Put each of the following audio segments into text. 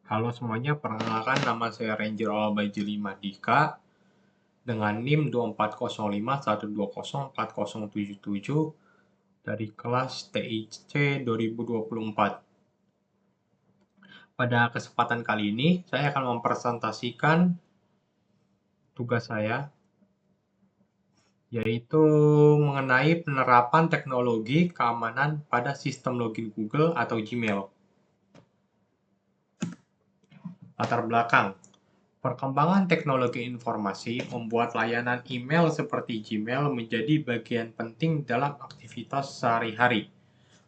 Halo semuanya, perkenalkan nama saya Ranger Olbajili Madika dengan NIM 240512040077 dari kelas TIC 2024. Pada kesempatan kali ini, saya akan mempresentasikan tugas saya, yaitu mengenai penerapan teknologi keamanan pada sistem login Google atau Gmail. Latar belakang. Perkembangan teknologi informasi membuat layanan email seperti Gmail menjadi bagian penting dalam aktivitas sehari-hari,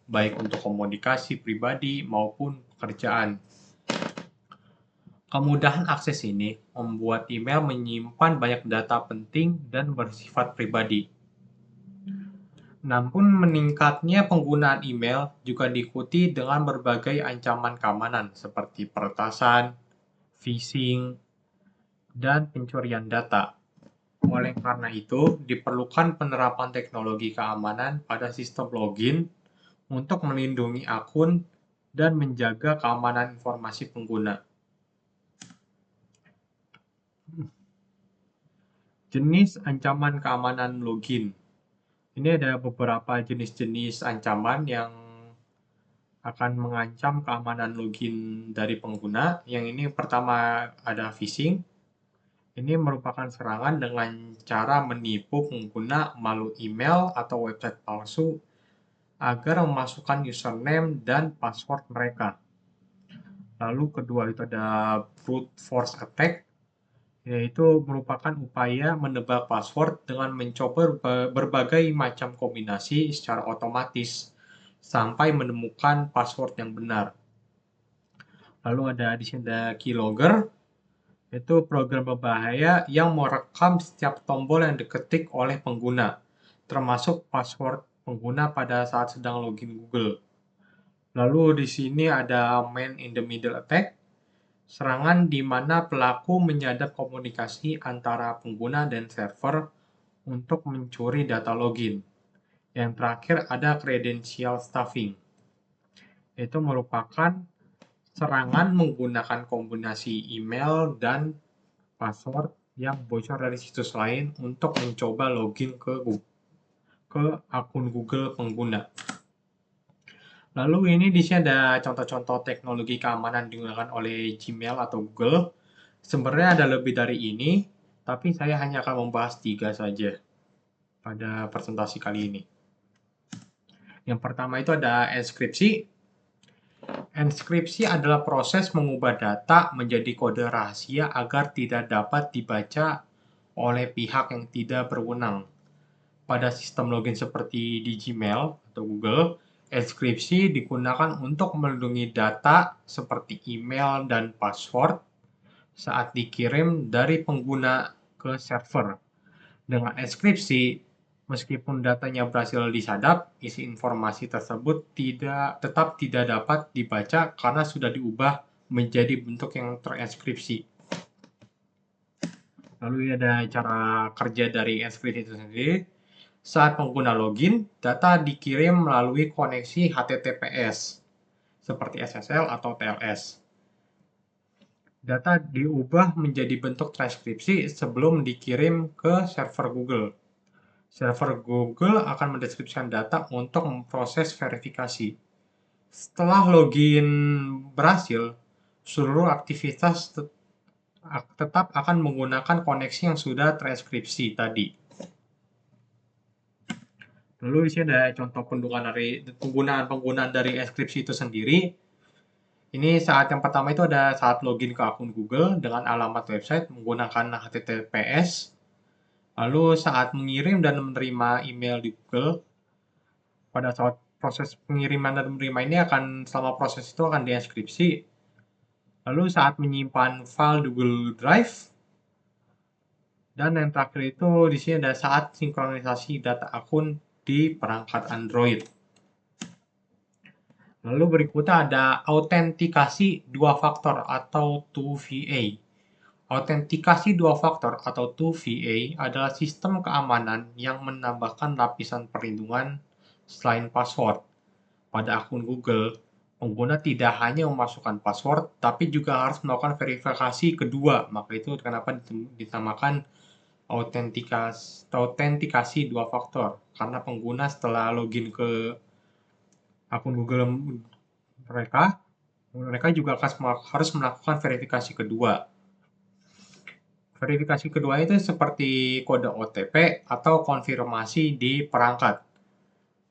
baik untuk komunikasi pribadi maupun pekerjaan. Kemudahan akses ini membuat email menyimpan banyak data penting dan bersifat pribadi. Namun meningkatnya penggunaan email juga diikuti dengan berbagai ancaman keamanan seperti peretasan, phishing, dan pencurian data. Oleh karena itu, diperlukan penerapan teknologi keamanan pada sistem login untuk melindungi akun dan menjaga keamanan informasi pengguna. Jenis ancaman keamanan login. Ini ada beberapa jenis-jenis ancaman yang akan mengancam keamanan login dari pengguna. Yang ini pertama ada phishing. Ini merupakan serangan dengan cara menipu pengguna melalui email atau website palsu agar memasukkan username dan password mereka. Lalu kedua itu ada brute force attack, yaitu merupakan upaya menebak password dengan mencoba berbagai macam kombinasi secara otomatis sampai menemukan password yang benar. Lalu di sini ada keylogger, itu program berbahaya yang merekam setiap tombol yang diketik oleh pengguna, termasuk password pengguna pada saat sedang login Google. Lalu di sini ada man in the middle attack, serangan di mana pelaku menyadap komunikasi antara pengguna dan server untuk mencuri data login. Yang terakhir ada credential stuffing. Itu merupakan serangan menggunakan kombinasi email dan password yang bocor dari situs lain untuk mencoba login ke akun Google pengguna. Lalu ini di sini ada contoh-contoh teknologi keamanan digunakan oleh Gmail atau Google. Sebenarnya ada lebih dari ini, tapi saya hanya akan membahas 3 saja pada presentasi kali ini. Yang pertama itu ada enskripsi. Enskripsi adalah proses mengubah data menjadi kode rahasia agar tidak dapat dibaca oleh pihak yang tidak berwenang. Pada sistem login seperti di Gmail atau Google, enskripsi digunakan untuk melindungi data seperti email dan password saat dikirim dari pengguna ke server. Dengan enskripsi, meskipun datanya berhasil disadap, isi informasi tersebut tetap tidak dapat dibaca karena sudah diubah menjadi bentuk yang terenskripsi. Lalu ada cara kerja dari enskripsi itu sendiri. Saat pengguna login, data dikirim melalui koneksi HTTPS seperti SSL atau TLS. Data diubah menjadi bentuk transkripsi sebelum dikirim ke server Google. Server Google akan mendeskripsikan data untuk memproses verifikasi. Setelah login berhasil, seluruh aktivitas tetap akan menggunakan koneksi yang sudah transkripsi tadi. Lalu di sini ada contoh penggunaan dari enskripsi itu sendiri. Ini saat yang pertama itu ada saat login ke akun Google dengan alamat website menggunakan HTTPS. Lalu saat mengirim dan menerima email di Google, pada saat proses pengiriman dan menerima ini selama proses itu akan dienkripsi. Lalu saat menyimpan file di Google Drive, dan yang terakhir itu di sini ada saat sinkronisasi data akun di perangkat Android. Lalu berikutnya ada autentikasi dua faktor atau 2FA. Autentikasi dua faktor atau 2FA adalah sistem keamanan yang menambahkan lapisan perlindungan selain password pada akun Google pengguna tidak hanya memasukkan password, tapi juga harus melakukan verifikasi kedua. Maka itu kenapa dinamakan autentikasi dua faktor. Karena pengguna setelah login ke akun Google mereka, mereka juga harus melakukan verifikasi kedua. Verifikasi kedua itu seperti kode OTP atau konfirmasi di perangkat.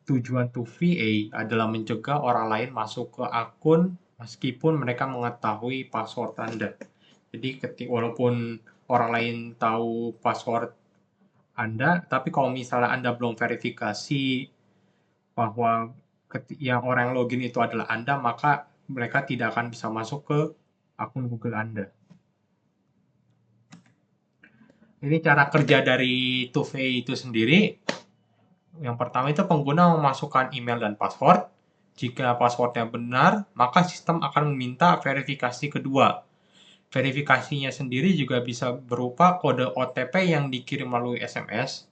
Tujuan 2FA adalah mencegah orang lain masuk ke akun meskipun mereka mengetahui password Anda. Jadi walaupun orang lain tahu password Anda, tapi kalau misalnya Anda belum verifikasi bahwa yang orang login itu adalah Anda, maka mereka tidak akan bisa masuk ke akun Google Anda. Ini cara kerja dari 2FA itu sendiri. Yang pertama itu pengguna memasukkan email dan password. Jika passwordnya benar, maka sistem akan meminta verifikasi kedua. Verifikasinya sendiri juga bisa berupa kode OTP yang dikirim melalui SMS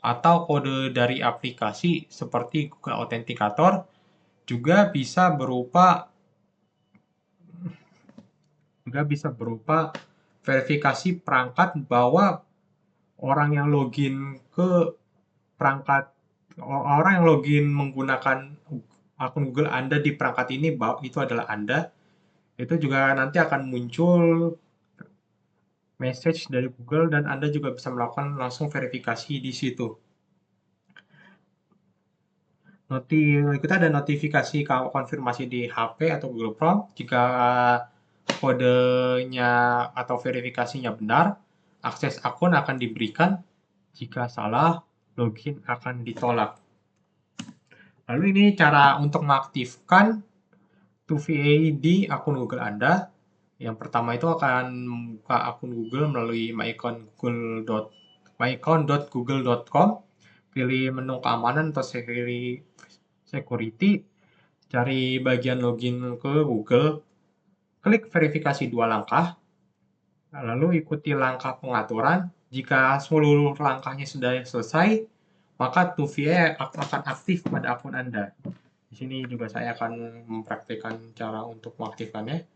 atau kode dari aplikasi seperti Google Authenticator, juga bisa berupa verifikasi perangkat bahwa orang yang login ke perangkat orang yang login menggunakan akun Google Anda di perangkat ini itu adalah Anda. Itu juga nanti akan muncul message dari Google dan Anda juga bisa melakukan langsung verifikasi di situ. Kita ada notifikasi konfirmasi di HP atau Google Chrome. Jika kodenya atau verifikasinya benar, akses akun akan diberikan. Jika salah, login akan ditolak. Lalu ini cara untuk mengaktifkan 2FA di akun Google Anda. Yang pertama itu akan membuka akun Google melalui myaccount.google.com. Pilih menu keamanan atau security. Cari bagian login ke Google. Klik verifikasi 2 langkah. Lalu ikuti langkah pengaturan. Jika seluruh langkahnya sudah selesai, maka 2FA akan aktif pada akun Anda. Di sini juga saya akan mempraktikkan cara untuk mengaktifkannya.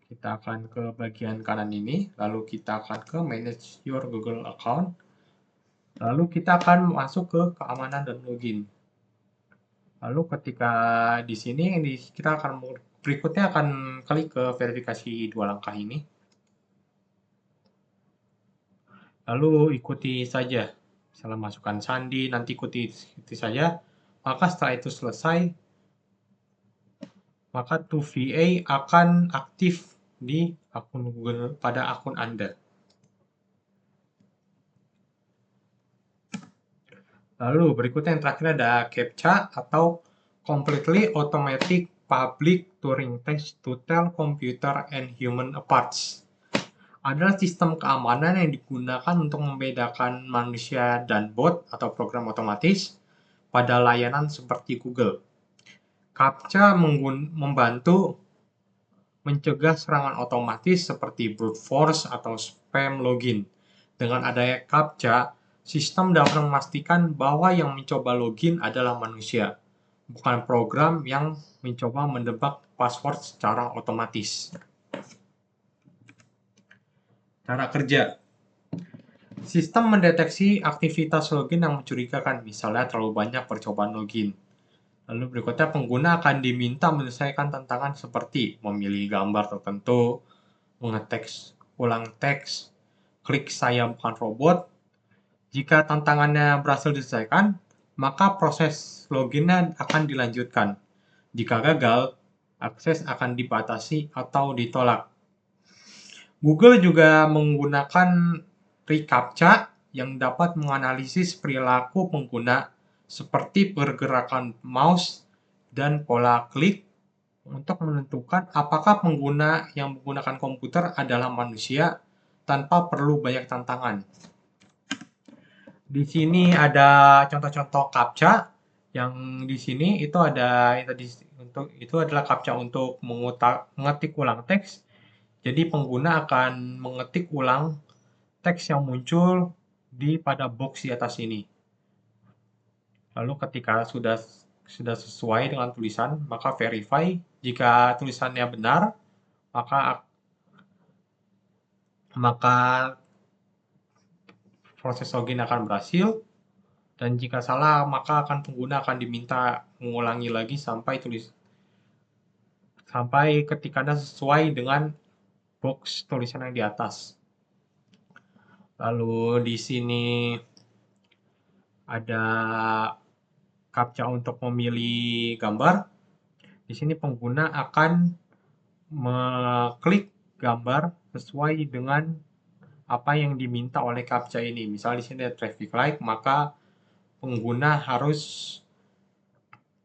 Kita akan ke bagian kanan ini, lalu kita akan ke Manage Your Google Account. Lalu kita akan masuk ke keamanan dan login. Lalu ketika di sini kita akan berikutnya akan klik ke verifikasi 2 langkah ini. Lalu ikuti saja. Misalnya masukkan sandi, nanti ikuti saja. Maka setelah itu selesai, maka 2FA akan aktif di akun Google pada akun Anda. Lalu berikutnya yang terakhir ada CAPTCHA atau Completely Automatic Public Turing Test to Tell Computer and Human Apart. Adalah sistem keamanan yang digunakan untuk membedakan manusia dan bot atau program otomatis pada layanan seperti Google. CAPTCHA membantu mencegah serangan otomatis seperti brute force atau spam login. Dengan adanya CAPTCHA, sistem dapat memastikan bahwa yang mencoba login adalah manusia, bukan program yang mencoba mendebak password secara otomatis. Cara kerja. Sistem mendeteksi aktivitas login yang mencurigakan, misalnya terlalu banyak percobaan login. Lalu berikutnya pengguna akan diminta menyelesaikan tantangan seperti memilih gambar tertentu, mengeteks ulang teks, klik saya bukan robot. Jika tantangannya berhasil diselesaikan, maka proses loginnya akan dilanjutkan. Jika gagal, akses akan dibatasi atau ditolak. Google juga menggunakan reCAPTCHA yang dapat menganalisis perilaku pengguna seperti pergerakan mouse dan pola klik untuk menentukan apakah pengguna yang menggunakan komputer adalah manusia tanpa perlu banyak tantangan. Di sini ada contoh-contoh CAPTCHA. Yang di sini itu adalah CAPTCHA untuk mengetik ulang teks. Jadi pengguna akan mengetik ulang teks yang muncul pada box di atas ini. Lalu ketika sudah sudah sesuai dengan tulisan, maka verify. Jika tulisannya benar, maka proses login akan berhasil. Dan jika salah, maka pengguna akan diminta mengulangi lagi sampai ketikanya sesuai dengan box tulisan yang di atas. Lalu di sini ada captcha untuk memilih gambar. Di sini pengguna akan mengklik gambar sesuai dengan apa yang diminta oleh captcha ini. Misalnya di sini ada traffic light, maka pengguna harus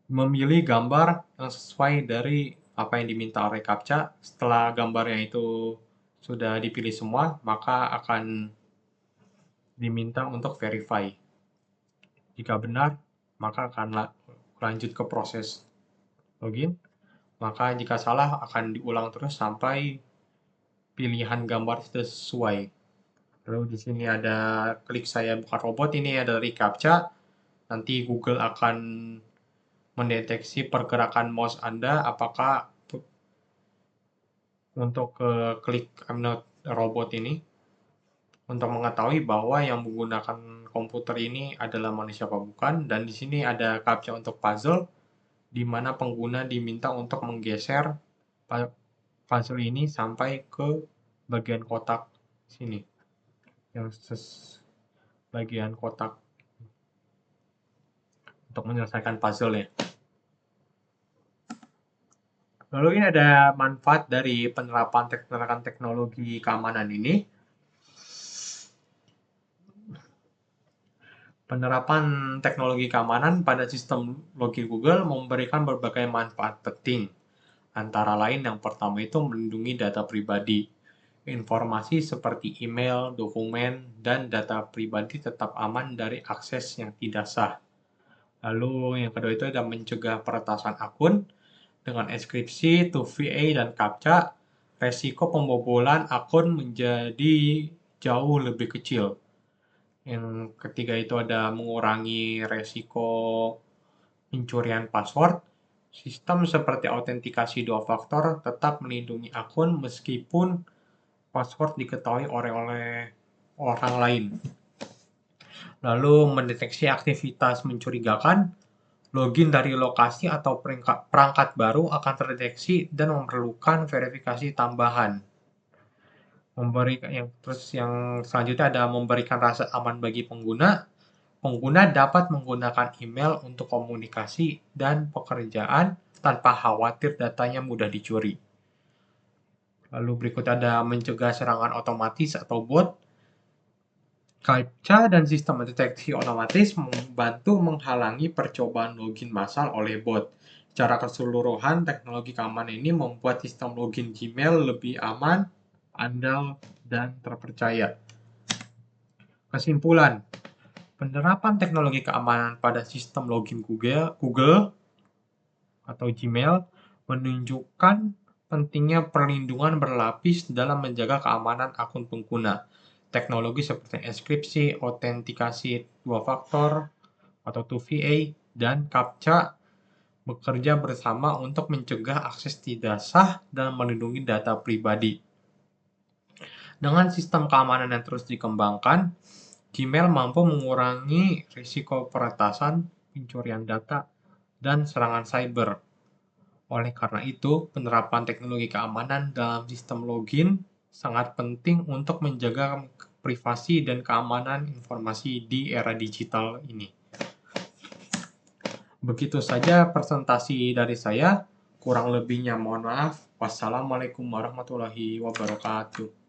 memilih gambar yang sesuai dari apa yang diminta oleh captcha. Setelah gambarnya itu sudah dipilih semua, maka akan diminta untuk verify. Jika benar, maka akan lanjut ke proses login. Maka jika salah akan diulang terus sampai pilihan gambar sudah sesuai. Lalu di sini ada klik saya bukan robot, ini ada dari captcha. Nanti Google akan mendeteksi pergerakan mouse Anda apakah untuk klik I'm not a robot ini, untuk mengetahui bahwa yang menggunakan komputer ini adalah manusia apa bukan. Dan di sini ada captcha untuk puzzle, di mana pengguna diminta untuk menggeser puzzle ini sampai ke bagian kotak sini, yang bagian kotak untuk menyelesaikan puzzle-nya. Lalu ini ada manfaat dari penerapan teknologi keamanan ini. Penerapan teknologi keamanan pada sistem login Google memberikan berbagai manfaat penting. Antara lain yang pertama itu melindungi data pribadi. Informasi seperti email, dokumen, dan data pribadi tetap aman dari akses yang tidak sah. Lalu yang kedua itu ada mencegah peretasan akun. Dengan enkripsi, 2FA, dan captcha, resiko pembobolan akun menjadi jauh lebih kecil. Yang ketiga itu ada mengurangi resiko pencurian password. Sistem seperti autentikasi 2 faktor tetap melindungi akun meskipun password diketahui oleh orang lain. Lalu mendeteksi aktivitas mencurigakan. Login dari lokasi atau perangkat baru akan terdeteksi dan memerlukan verifikasi tambahan. Yang selanjutnya ada memberikan rasa aman bagi pengguna. Pengguna dapat menggunakan email untuk komunikasi dan pekerjaan tanpa khawatir datanya mudah dicuri. Lalu berikut ada mencegah serangan otomatis atau bot. Captcha dan sistem deteksi otomatis membantu menghalangi percobaan login massal oleh bot. Secara keseluruhan, teknologi keamanan ini membuat sistem login Gmail lebih aman, andal, dan terpercaya. Kesimpulan, penerapan teknologi keamanan pada sistem login Google atau Gmail menunjukkan pentingnya perlindungan berlapis dalam menjaga keamanan akun pengguna. Teknologi seperti enkripsi, autentikasi 2 faktor atau 2FA, dan captcha bekerja bersama untuk mencegah akses tidak sah dan melindungi data pribadi. Dengan sistem keamanan yang terus dikembangkan, Gmail mampu mengurangi risiko peretasan, pencurian data, dan serangan cyber. Oleh karena itu, penerapan teknologi keamanan dalam sistem login sangat penting untuk menjaga privasi dan keamanan informasi di era digital ini. Begitu saja presentasi dari saya. Kurang lebihnya mohon maaf. Wassalamualaikum warahmatullahi wabarakatuh.